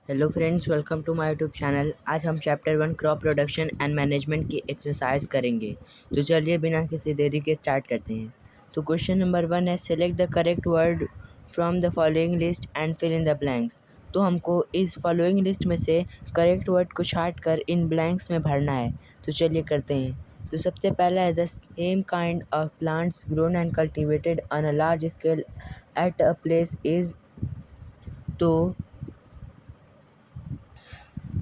Hello friends, welcome to my YouTube channel. आज हम chapter 1 crop production and management की exercise करेंगे। तो चलिए बिना किसी देरी के स्टार्ट करते हैं। तो क्वेश्चन नंबर 1 है, select the correct word from the following list and fill in the blanks. तो हमको इस फॉलोइंग लिस्ट में से करेक्ट वर्ड को छाट कर इन ब्लैंक्स में भरना है। तो चलिए करते हैं। तो सबसे पहला है, the same kind of plants grown and cultivated on a large scale at a place is. तो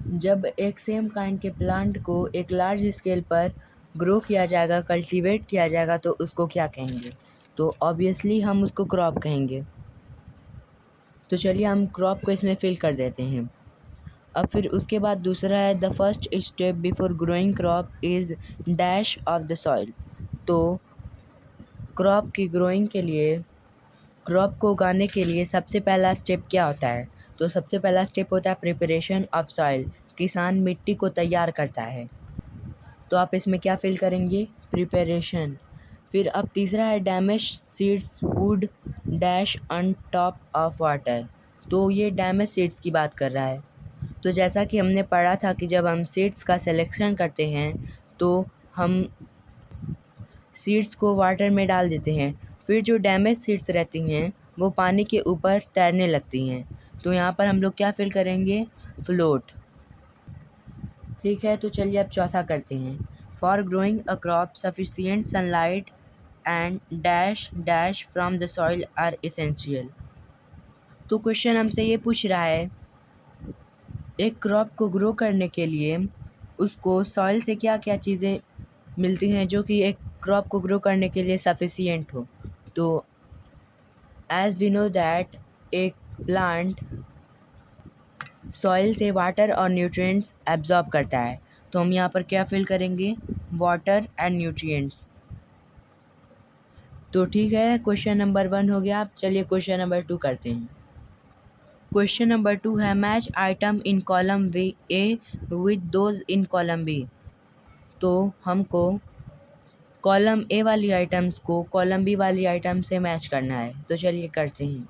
जब एक सेम काइंड के प्लांट को एक लार्ज स्केल पर ग्रो किया जाएगा, कल्टीवेट किया जाएगा, तो उसको क्या कहेंगे? तो ऑब्वियसली हम उसको क्रॉप कहेंगे। तो चलिए हम क्रॉप को इसमें फिल कर देते हैं। अब फिर उसके बाद दूसरा है, the first step before growing crop is dash of the soil. तो क्रॉप की ग्रोइंग के लिए, क्रॉप को उगाने के लिए सबसे पहला स्टेप क्या होता है? तो सबसे पहला स्टेप होता है प्रिपरेशन ऑफ सॉइल। किसान मिट्टी को तैयार करता है। तो आप इसमें क्या फिल करेंगे? प्रिपरेशन। फिर अब तीसरा है, damage seeds would dash on top of water. तो ये डैमेज सीड्स की बात कर रहा है। तो जैसा कि हमने पढ़ा था कि जब हम सीड्स का सिलेक्शन करते हैं तो हम सीड्स को वाटर में डाल देते हैं। फिर जो डैमेज सीड्स रहती हैं वो पानी के ऊपर तैरने लगती हैं। तो यहाँ पर हम लोग क्या फिल करेंगे? फ्लोट। ठीक है, तो चलिए अब चौथा करते हैं। For growing a crop sufficient sunlight and dash dash from the soil are essential. तो क्वेश्चन हमसे ये पूछ रहा है, एक क्रॉप को ग्रो करने के लिए उसको सॉइल से क्या क्या चीज़ें मिलती हैं जो कि एक क्रॉप को ग्रो करने के लिए सफिशिएंट हो। तो एज वी नो दैट एक प्लांट सॉइल से वाटर और न्यूट्रिएंट्स एब्जॉर्ब करता है। तो हम यहाँ पर क्या फिल करेंगे? Water and nutrients. तो ठीक है, क्वेश्चन नंबर 1 हो गया। अब चलिए क्वेश्चन नंबर 2 करते हैं। क्वेश्चन नंबर 2 है, match item in column A with those in column B. तो हमको कॉलम ए वाली आइटम्स को कॉलम बी वाली आइटम से मैच करना है। तो चलिए करते हैं।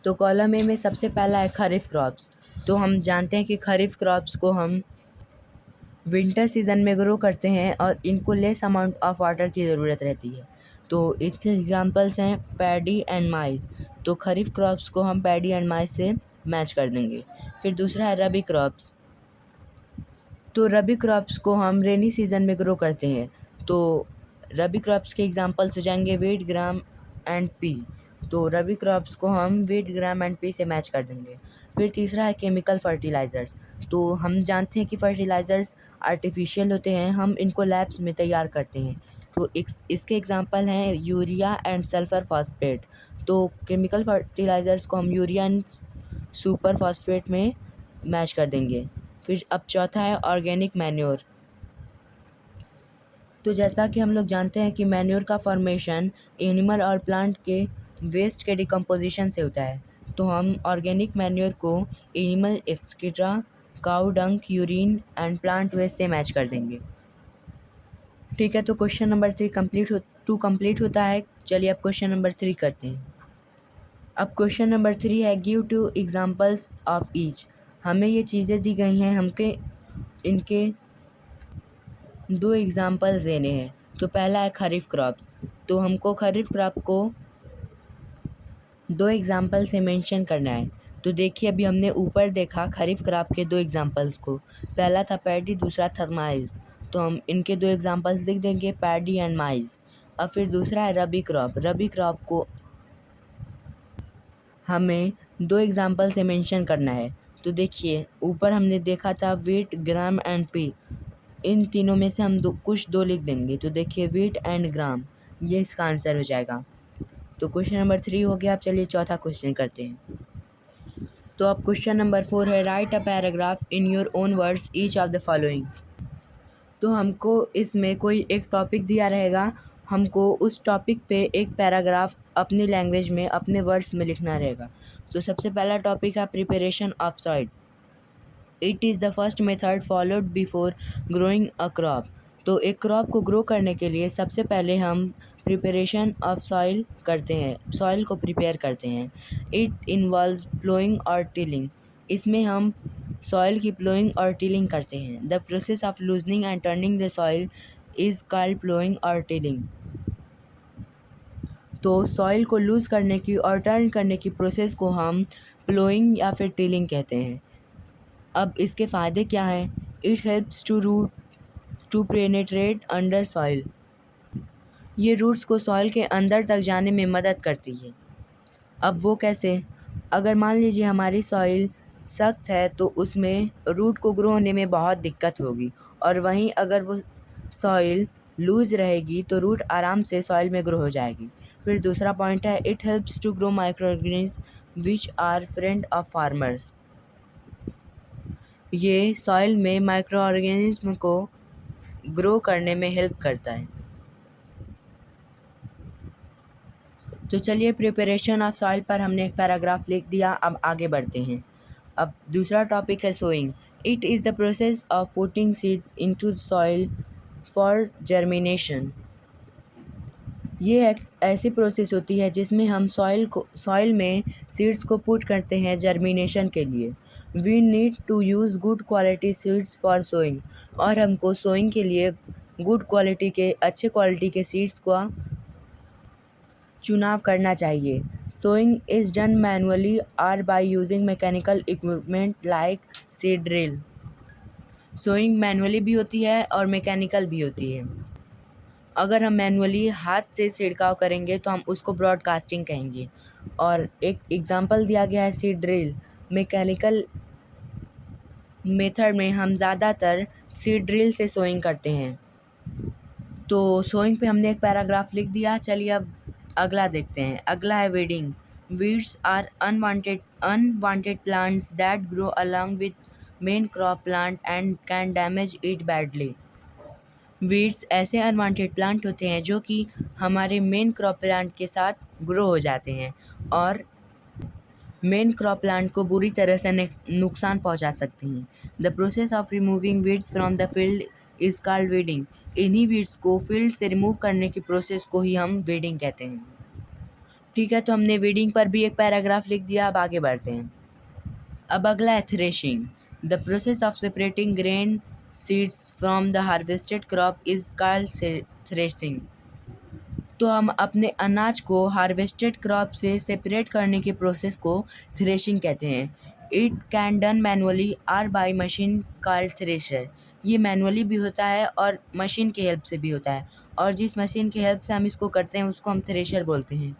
तो कॉलम ए में सबसे पहला है खरीफ क्रॉप्स। तो हम जानते हैं कि खरीफ क्रॉप्स को हम विंटर सीज़न में ग्रो करते हैं और इनको लेस अमाउंट ऑफ वाटर की ज़रूरत रहती है। तो इसके एग्जांपल्स हैं पैडी एंड माइज़। तो खरीफ क्रॉप्स को हम पैडी एंड माइज़ से मैच कर देंगे। फिर दूसरा है रबी क्रॉप्स। तो रबी क्रॉप्स को हम रेनी सीज़न में ग्रो करते हैं। तो रबी क्रॉप्स के एग्जांपल्स हो जाएंगे वीट, ग्राम एंड पी। तो रबी क्रॉप्स को हम वीट, ग्राम एंड पी से मैच कर देंगे। फिर तीसरा है केमिकल फर्टिलाइज़र्स। तो हम जानते हैं कि फर्टिलाइज़र्स आर्टिफिशियल होते हैं, हम इनको लैब्स में तैयार करते हैं। तो इसके एग्जांपल हैं यूरिया एंड सल्फ़र फास्फेट। तो केमिकल फर्टिलाइज़र्स को हम यूरिया एंड सुपर फास्फेट में मैच कर देंगे। फिर अब चौथा है ऑर्गेनिक मैन्योर। तो जैसा कि हम लोग जानते हैं कि मैन्योर का फॉर्मेशन एनिमल और प्लांट के वेस्ट के डिकम्पोजिशन से होता है। तो हम ऑर्गेनिक मैन्योर को एनिमल एक्सक्रीटा, काऊ डंक, यूरिन एंड प्लांट वेस्ट से मैच कर देंगे। ठीक है, तो क्वेश्चन नंबर 2 कंप्लीट होता है। चलिए अब क्वेश्चन नंबर 3 करते हैं। अब क्वेश्चन नंबर 3 है, गिव 2 एग्जांपल्स ऑफ ईच। हमें ये चीज़ें दी गई हैं, हमके इनके 2 एग्जांपल्स देने हैं। तो पहला है खरीफ क्रॉप्स। तो हमको खरीफ क्रॉप को 2 एग्जांपल से मेंशन करना है। तो देखिए अभी हमने ऊपर देखा खरीफ क्रॉप के 2 एग्जांपल्स को। पहला था पैडी, दूसरा था माइज़। तो हम इनके 2 एग्जांपल्स लिख देंगे, पैडी एंड माइज़। अब फिर दूसरा है रबी क्रॉप। रबी क्रॉप को हमें 2 एग्जांपल से मेंशन करना है। तो देखिए ऊपर हमने देखा था वीट, ग्राम एंड पी। इन तीनों में से हम कुछ दो लिख देंगे। तो देखिए वीट एंड ग्राम, ये इसका आंसर हो जाएगा। तो क्वेश्चन नंबर 3 हो गया। आप चलिए चौथा क्वेश्चन करते हैं। तो अब क्वेश्चन नंबर 4 है, right a paragraph in your own words each of the following. तो हमको इसमें कोई एक टॉपिक दिया रहेगा, हमको उस टॉपिक पे एक पैराग्राफ अपनी लैंग्वेज में, अपने वर्ड्स में लिखना रहेगा। तो सबसे पहला टॉपिक है preparation of soil. It is the first method followed before growing a crop. तो एक क्रॉप को ग्रो करने के लिए सबसे पहले हम प्रिपरेशन ऑफ सॉइल करते हैं, सॉइल को प्रिपेयर करते हैं। इट इन्वॉल्व्स प्लोइंग और टिलिंग। इसमें हम सॉइल की प्लोइंग और टिलिंग करते हैं। The process of loosening and turning the soil is called ploughing और टिलिंग। तो सॉइल को लूज़ करने की और टर्न करने की प्रोसेस को हम प्लोइंग या फिर टिलिंग कहते हैं। अब इसके फ़ायदे क्या हैं? It helps to penetrate under soil. ये रूट्स को सॉइल के अंदर तक जाने में मदद करती है। अब वो कैसे? अगर मान लीजिए हमारी सॉइल सख्त है तो उसमें रूट को ग्रो होने में बहुत दिक्कत होगी, और वहीं अगर वो सॉइल लूज़ रहेगी तो रूट आराम से सॉइल में ग्रो हो जाएगी। फिर दूसरा पॉइंट है, it helps to grow micro organism which are friend of farmers. ये सॉइल में माइक्रो ऑर्गेनिज्म को ग्रो करने में हेल्प करता है। तो चलिए, प्रिपरेशन ऑफ सॉइल पर हमने एक पैराग्राफ लिख दिया, अब आगे बढ़ते हैं। अब दूसरा टॉपिक है sowing. It is the process of putting seeds into soil for germination. ये एक ऐसी प्रोसेस होती है जिसमें हम सॉइल में सीड्स को पुट करते हैं जर्मिनेशन के लिए। We need to use good quality seeds for sowing. और हमको सोइंग के लिए गुड क्वालिटी के, अच्छे क्वालिटी के सीड्स का चुनाव करना चाहिए। सोइंग इज़ डन मैनुअली और by using mechanical equipment like seed drill. Sowing manually भी होती है और मैकेनिकल भी होती है। अगर हम मैनुअली हाथ से छिड़काव करेंगे तो हम उसको ब्रॉडकास्टिंग कहेंगे, और एक एग्जांपल दिया गया है सीड ड्रिल। मैकेनिकल मेथड में हम ज़्यादातर सीड ड्रिल से सोइंग करते हैं। तो सोइंग पे हमने एक पैराग्राफ लिख दिया। चलिए अब अगला देखते हैं। अगला है weeding. Weeds are unwanted plants that grow along with main crop plant and can damage it badly. Weeds ऐसे अनवांटेड प्लांट होते हैं जो कि हमारे मेन क्रॉप प्लांट के साथ ग्रो हो जाते हैं और मेन क्रॉप प्लांट को बुरी तरह से नुकसान पहुंचा सकते हैं। The process of removing weeds from the field is called weeding. इन्हीं वीड्स को फील्ड से रिमूव करने की प्रोसेस को ही हम वीडिंग कहते हैं। ठीक है, तो हमने वीडिंग पर भी एक पैराग्राफ लिख दिया। अब आगे बढ़ते हैं। अब अगला है threshing. The process of separating grain seeds from the harvested crop is called threshing. तो हम अपने अनाज को हार्वेस्टेड क्रॉप से सेपरेट करने की प्रोसेस को थ्रेशिंग कहते हैं। इट कैन डन मैनुअली और बाय मशीन कॉल्ड थ्रेशर। ये मैनुअली भी होता है और मशीन की हेल्प से भी होता है, और जिस मशीन की हेल्प से हम इसको करते हैं उसको हम थ्रेशर बोलते हैं।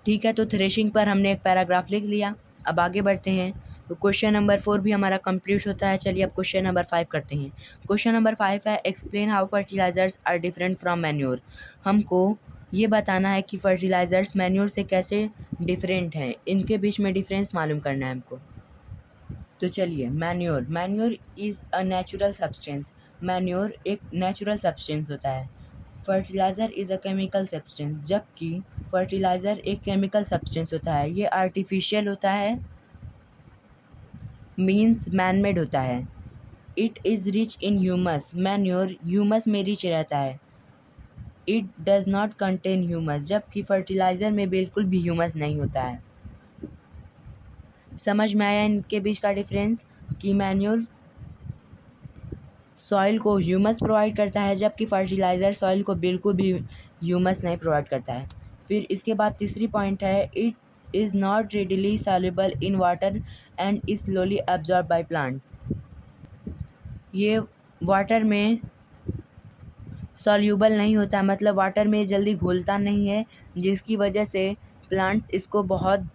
ठीक है, तो थ्रेशिंग पर हमने एक पैराग्राफ लिख लिया। अब आगे बढ़ते हैं। तो क्वेश्चन नंबर 4 भी हमारा कंप्लीट होता है। चलिए अब क्वेश्चन नंबर 5 करते हैं। क्वेश्चन नंबर 5 है, explain how fertilisers are different from manure. हमको ये बताना है कि फर्टिलाइजर्स मैन्योर से कैसे डिफरेंट हैं, इनके बीच में डिफरेंस मालूम करना है हमको। तो चलिए, manure is a natural substance. Manure एक नेचुरल सब्सटेंस होता है। Fertiliser is a chemical substance, जबकि फर्टिलाइज़र एक केमिकल सब्सटेंस होता है। ये आर्टिफिशियल होता है, मीन्स मैनमेड होता है। It is rich in humus. Manure humus में रिच रहता है। It does not contain humus, जबकि फर्टिलाइज़र में बिल्कुल भी ह्यूमस नहीं होता है। समझ में आया इनके बीच का डिफरेंस कि मैन्योर सॉइल को ह्यूमस प्रोवाइड करता है, जबकि फर्टिलाइज़र सॉइल को बिल्कुल भी ह्यूमस नहीं प्रोवाइड करता है। फिर इसके बाद तीसरी पॉइंट है, it is not readily soluble in water and is slowly absorb by plant. ये वाटर में सॉल्यूबल नहीं होता, मतलब वाटर में जल्दी घुलता नहीं है, जिसकी वजह से प्लांट्स इसको बहुत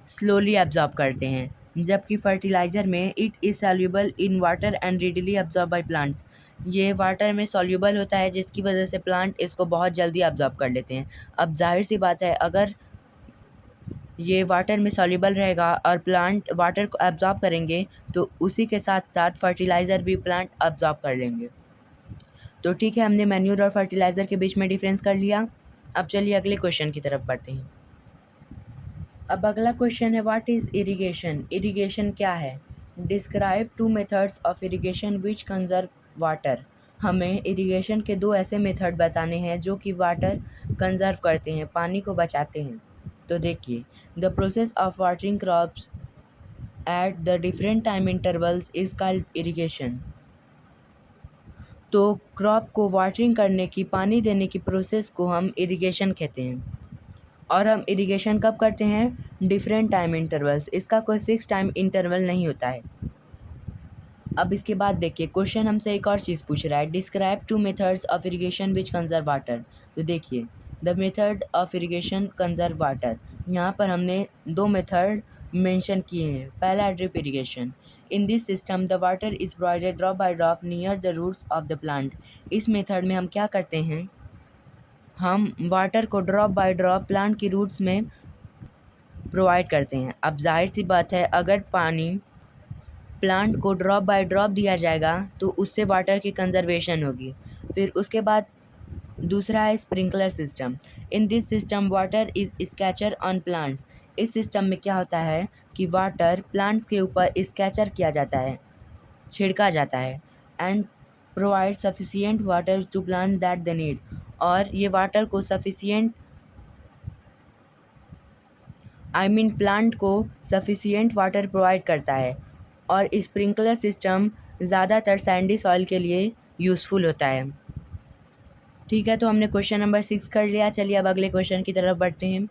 स्लोली एब्जॉर्ब करते हैं। जबकि फर्टिलाइज़र में it is soluble in water and readily absorb by plants. ये वाटर में सॉल्युबल होता है, जिसकी वजह से प्लांट इसको बहुत जल्दी एब्जॉर्ब कर लेते हैं। अब जाहिर सी बात है, अगर ये वाटर में सॉल्युबल रहेगा और प्लांट वाटर को एब्जॉर्ब करेंगे तो उसी के साथ साथ फर्टिलाइज़र भी प्लांट एब्जॉर्ब कर लेंगे। तो ठीक है, हमने मैन्योर और फर्टिलाइज़र के बीच में डिफरेंस कर लिया। अब चलिए अगले क्वेश्चन की तरफ बढ़ते हैं। अब अगला क्वेश्चन है, व्हाट इज़ इरिगेशन। इरिगेशन क्या है? Describe 2 methods of irrigation which conserve water. हमें इरिगेशन के 2 ऐसे मेथड बताने हैं जो कि वाटर कंजर्व करते हैं, पानी को बचाते हैं। तो देखिए, the process of watering crops at the different time intervals is called irrigation. तो क्रॉप को वाटरिंग करने की, पानी देने की प्रोसेस को हम इरिगेशन कहते हैं। और हम इरिगेशन कब करते हैं? Different time intervals. इसका कोई फिक्स टाइम इंटरवल नहीं होता है। अब इसके बाद देखिए, क्वेश्चन हमसे एक और चीज़ पूछ रहा है, describe 2 methods of irrigation which conserve water. तो देखिए, the method of irrigation conserve water, यहाँ पर हमने 2 मेथड मेंशन किए हैं। पहला drip irrigation. In this system the water is provided drop by drop near the roots of the plant. इस method में हम क्या करते हैं, हम वाटर को ड्रॉप बाय ड्रॉप प्लांट की रूट्स में प्रोवाइड करते हैं। अब जाहिर सी बात है, अगर पानी प्लांट को ड्रॉप बाय ड्रॉप दिया जाएगा तो उससे वाटर की कंजर्वेशन होगी। फिर उसके बाद दूसरा है sprinkler system. In this system water is scatter on plant. इस सिस्टम में क्या होता है कि वाटर प्लांट्स के ऊपर स्कैचर किया जाता है, छिड़का जाता है, and provide sufficient water to plant that they need. और ये वाटर को सफिशिएंट प्लांट को सफिशिएंट वाटर प्रोवाइड करता है। और स्प्रिंकलर सिस्टम ज़्यादातर सैंडी सॉइल के लिए यूज़फुल होता है। ठीक है, तो हमने क्वेश्चन नंबर 6 कर लिया। चलिए अब अगले क्वेश्चन की तरफ बढ़ते हैं।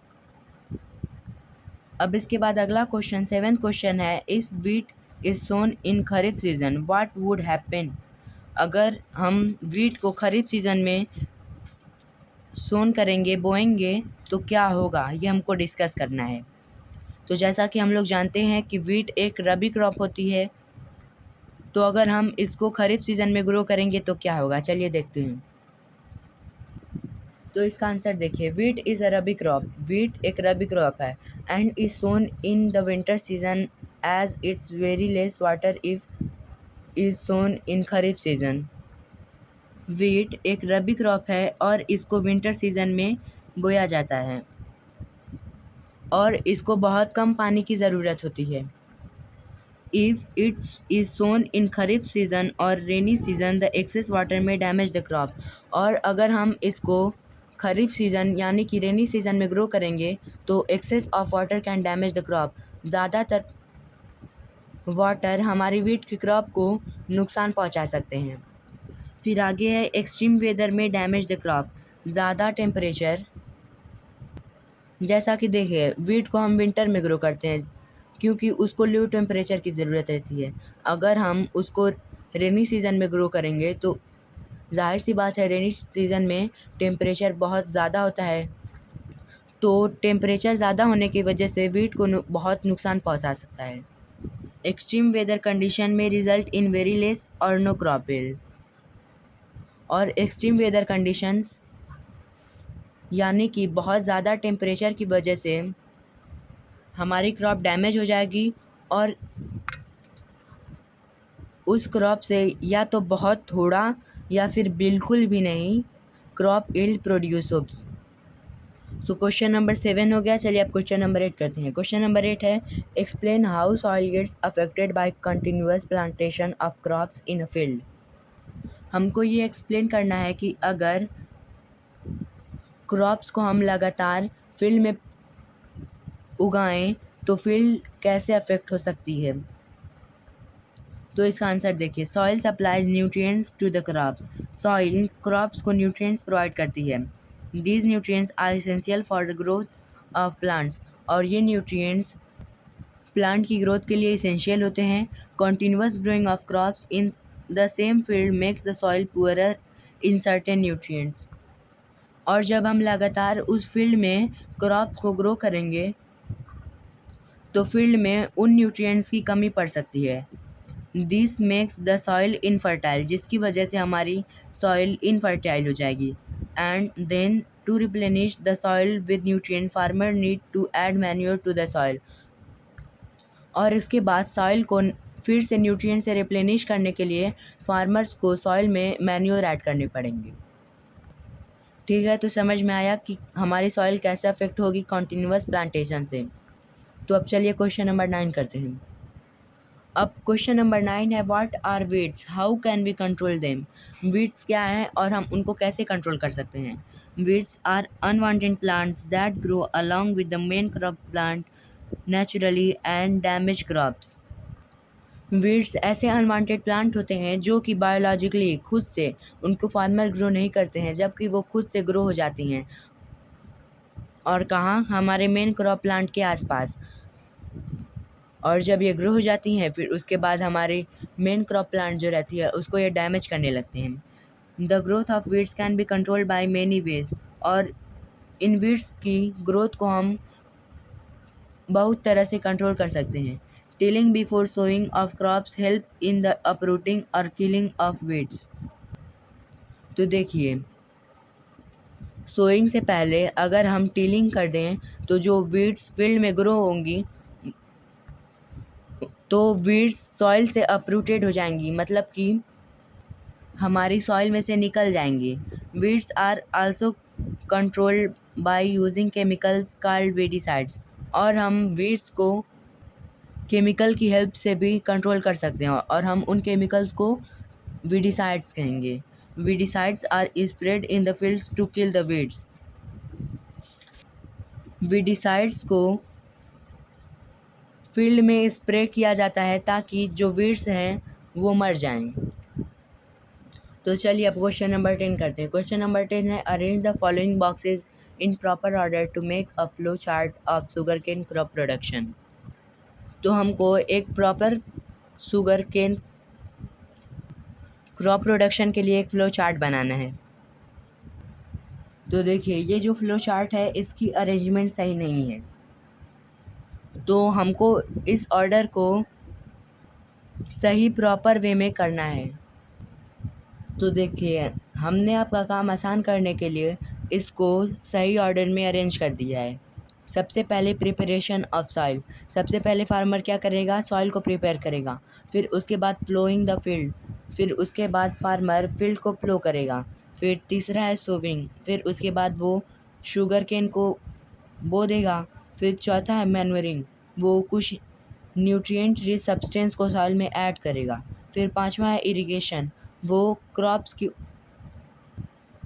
अब इसके बाद अगला क्वेश्चन 7th क्वेश्चन है, if wheat is sown in kharif season what would happen. अगर हम वीट को खरीफ सीजन में सोन करेंगे, बोएंगे, तो क्या होगा, ये हमको डिस्कस करना है। तो जैसा कि हम लोग जानते हैं कि वीट एक रबी क्रॉप होती है, तो अगर हम इसको खरीफ सीजन में ग्रो करेंगे तो क्या होगा, चलिए देखते हैं। तो इसका आंसर देखिए, wheat is a rabi crop. Wheat एक रबी क्रॉप है and is sown in the winter season as it's very less water if is sown in kharif season. Wheat एक रबी क्रॉप है और इसको विंटर सीजन में बोया जाता है और इसको बहुत कम पानी की ज़रूरत होती है। If it's is sown in kharif season और rainy season the excess water may damage the crop. और अगर हम इसको खरीफ सीज़न यानी कि रेनी सीज़न में ग्रो करेंगे तो excess of water can damage the crop. ज़्यादातर वाटर हमारी वीट की क्रॉप को नुकसान पहुंचा सकते हैं। फिर आगे है, एक्सट्रीम वेदर में डैमेज द क्रॉप। ज़्यादा टेम्परेचर, जैसा कि देखिए, वीट को हम विंटर में ग्रो करते हैं क्योंकि उसको लो टेम्परेचर की ज़रूरत रहती है। अगर हम उसको रेनी सीज़न में ग्रो करेंगे तो जाहिर सी बात है, रेनी सीज़न में टेम्परेचर बहुत ज़्यादा होता है, तो टेम्परेचर ज़्यादा होने की वजह से वीट को बहुत नुकसान पहुंचा सकता है। एक्सट्रीम वेदर कंडीशन में रिजल्ट इन वेरी लेस और नो क्रॉप यील्ड। और एक्सट्रीम वेदर कंडीशंस यानी कि बहुत ज़्यादा टेम्परेचर की वजह से हमारी क्रॉप डैमेज हो जाएगी और उस क्रॉप से या तो बहुत थोड़ा या फिर बिल्कुल भी नहीं क्रॉप यील्ड प्रोड्यूस होगी। तो क्वेश्चन नंबर 7 हो गया। चलिए अब क्वेश्चन नंबर 8 करते हैं। क्वेश्चन नंबर 8 है, explain how soil gets affected by continuous plantation of crops in a field. हमको ये एक्सप्लेन करना है कि अगर क्रॉप्स को हम लगातार फील्ड में उगाएं तो फील्ड कैसे अफेक्ट हो सकती है। तो इसका आंसर देखिए, soil supplies nutrients to the crop. Soil crops को न्यूट्रिएंट्स प्रोवाइड करती है। These nutrients are essential for the growth of plants. और ये न्यूट्रिएंट्स प्लांट की ग्रोथ के लिए एसेंशियल होते हैं। Continuous growing of crops in the same field makes the soil poorer in certain nutrients. और जब हम लगातार उस फील्ड में क्रॉप को ग्रो करेंगे तो फील्ड में उन न्यूट्रिएंट्स की कमी पड़ सकती है। This makes the soil infertile, जिसकी वजह से हमारी सॉइल इनफर्टाइल हो जाएगी। And then to replenish the soil with nutrient farmer need to add manure to the soil. और इसके बाद सॉइल को फिर से न्यूट्रिएंट से रिप्लेनिश करने के लिए फार्मर्स को सॉइल में मैन्योर ऐड करने पड़ेंगे। ठीक है, तो समझ में आया कि हमारी सॉइल कैसे अफेक्ट होगी कॉन्टीन्यूअस प्लांटेशन से। तो अब चलिए क्वेश्चन नंबर 9 करते हैं। अब क्वेश्चन नंबर 9 है, what are weeds, how can we control them. Weeds क्या हैं और हम उनको कैसे कंट्रोल कर सकते हैं। Weeds are unwanted plants that grow along with the main crop plant naturally and damage crops. Weeds ऐसे अनवांटेड प्लांट होते हैं जो कि बायोलॉजिकली खुद से उनको फार्मर ग्रो नहीं करते हैं, जबकि वो खुद से ग्रो हो जाती हैं। और कहाँ? हमारे मेन क्रॉप प्लांट के आसपास। और जब ये ग्रो हो जाती हैं फिर उसके बाद हमारे मेन क्रॉप प्लांट जो रहती है उसको ये डैमेज करने लगते हैं। The growth of weeds can be controlled by many ways. और इन वीड्स की ग्रोथ को हम बहुत तरह से कंट्रोल कर सकते हैं। Tilling before sowing of crops help in the uprooting और किलिंग ऑफ वीड्स। तो देखिए, सोइंग से पहले अगर हम टिलिंग कर दें तो जो वीड्स फील्ड में ग्रो होंगी तो वीड्स सॉइल से अपरूटेड हो जाएंगी, मतलब कि हमारी सॉइल में से निकल जाएंगी। Weeds are also controlled by using chemicals called weedicides. और हम वीड्स को केमिकल की हेल्प से भी कंट्रोल कर सकते हैं, और हम उन केमिकल्स को वीडिसाइड्स कहेंगे। Weedicides are spread in the fields to kill the weeds. Weedicides को फील्ड में स्प्रे किया जाता है ताकि जो वीड्स हैं वो मर जाएं। तो चलिए अब क्वेश्चन नंबर 10 करते हैं। क्वेश्चन नंबर 10 है, arrange the following boxes in proper order to make a flow chart of sugarcane crop production. तो हमको एक proper sugarcane crop production के लिए एक फ्लो चार्ट बनाना है। तो देखिए, ये जो फ्लो चार्ट है इसकी अरेंजमेंट सही नहीं है, तो हमको इस ऑर्डर को सही प्रॉपर वे में करना है। तो देखिए, हमने आपका काम आसान करने के लिए इसको सही ऑर्डर में अरेंज कर दिया है। सबसे पहले प्रिपरेशन ऑफ सॉइल। सबसे पहले फार्मर क्या करेगा? सॉइल को प्रिपेयर करेगा। फिर उसके बाद फ्लोइंग द फील्ड। फिर उसके बाद फार्मर फील्ड को फ्लो करेगा। फिर तीसरा है सोविंग। फिर उसके बाद वो शुगर केन को बो देगा। फिर चौथा है मैन्योरिंग, वो कुछ न्यूट्रिएंट रिच सब्सटेंस को सॉइल में ऐड करेगा। फिर पांचवा है इरिगेशन, वो क्रॉप्स की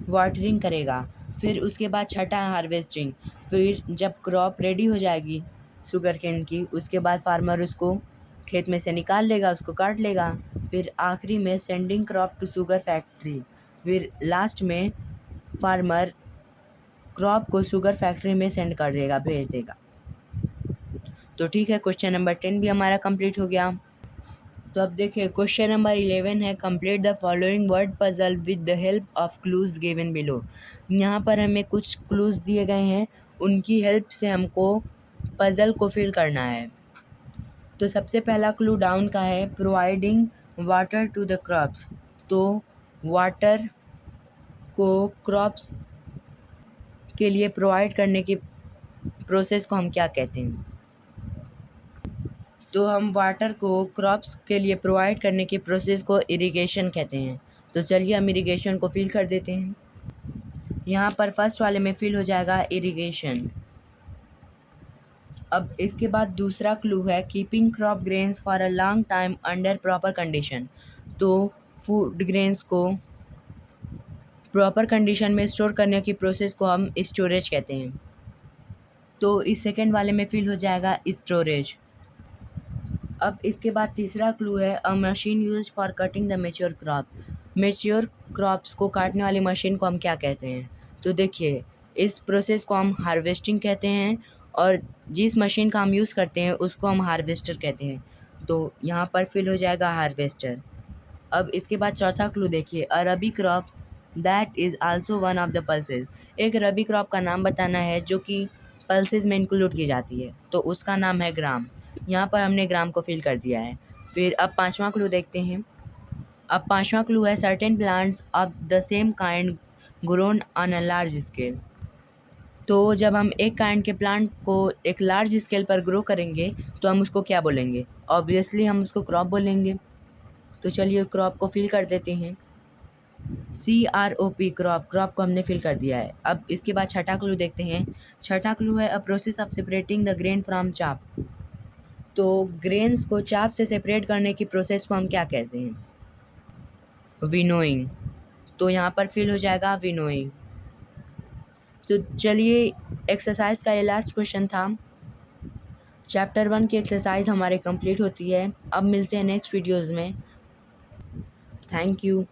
वाटरिंग करेगा। फिर उसके बाद छठा है हार्वेस्टिंग। फिर जब क्रॉप रेडी हो जाएगी शुगर केन की, उसके बाद फार्मर उसको खेत में से निकाल लेगा, उसको काट लेगा। फिर आखिरी में sending crop to sugar factory. फिर लास्ट में फार्मर क्रॉप को शुगर फैक्ट्री में सेंड कर देगा, भेज देगा। तो ठीक है, क्वेश्चन नंबर 10 भी हमारा कंप्लीट हो गया। तो अब देखिए, क्वेश्चन नंबर 11 है, complete the following word puzzle with the help of clues given below. यहाँ पर हमें कुछ क्लूज दिए गए हैं, उनकी हेल्प से हमको पजल को फिल करना है। तो सबसे पहला क्लू डाउन का है, providing water to the crops. तो वाटर को क्रॉप्स के लिए प्रोवाइड करने की प्रोसेस को हम क्या कहते हैं? तो हम वाटर को क्रॉप्स के लिए प्रोवाइड करने की प्रोसेस को इरिगेशन कहते हैं। तो चलिए हम इरिगेशन को फिल कर देते हैं। यहाँ पर फर्स्ट वाले में फिल हो जाएगा इरिगेशन। अब इसके बाद दूसरा क्लू है, keeping crop grains for a long time under proper condition. तो फूड ग्रेन्स को प्रॉपर कंडीशन में स्टोर करने की प्रोसेस को हम स्टोरेज कहते हैं। तो इस सेकेंड वाले में फिल हो जाएगा स्टोरेज। अब इसके बाद तीसरा क्लू है, अ machine use for cutting the mature crop. Mature crops को काटने वाली मशीन को हम क्या कहते हैं? तो देखिए, इस प्रोसेस को हम हार्वेस्टिंग कहते हैं, और जिस मशीन का हम यूज़ करते हैं उसको हम हार्वेस्टर कहते हैं। तो यहाँ पर फिल हो जाएगा हार्वेस्टर। अब इसके बाद चौथा क्लू देखिए, a rabi crop that is also one of the pulses. एक रबी क्रॉप का नाम बताना है जो कि पल्सेस में इंक्लूड की जाती है, तो उसका नाम है ग्राम। यहाँ पर हमने ग्राम को फिल कर दिया है। फिर अब पांचवा क्लू देखते हैं। अब पांचवा क्लू है, certain plants of the same kind grown on a large scale. तो जब हम एक काइंड के प्लांट को एक लार्ज स्केल पर ग्रो करेंगे तो हम उसको क्या बोलेंगे? ऑब्वियसली हम उसको क्रॉप बोलेंगे। तो चलिए क्रॉप को फिल कर देते हैं। CROP, crop. क्रॉप को हमने फिल कर दिया है। अब इसके बाद छठा क्लू देखते हैं। छठा क्लू है, a process of separating the grain from चाप। तो ग्रेन्स को चाप से सेपरेट करने की प्रोसेस को हम क्या कहते हैं? विनोइंग। तो यहाँ पर फिल हो जाएगा विनोइंग। तो चलिए, एक्सरसाइज का ये लास्ट क्वेश्चन था। चैप्टर 1 की एक्सरसाइज हमारे कंप्लीट होती है। अब मिलते हैं नेक्स्ट वीडियोज़ में। Thank you.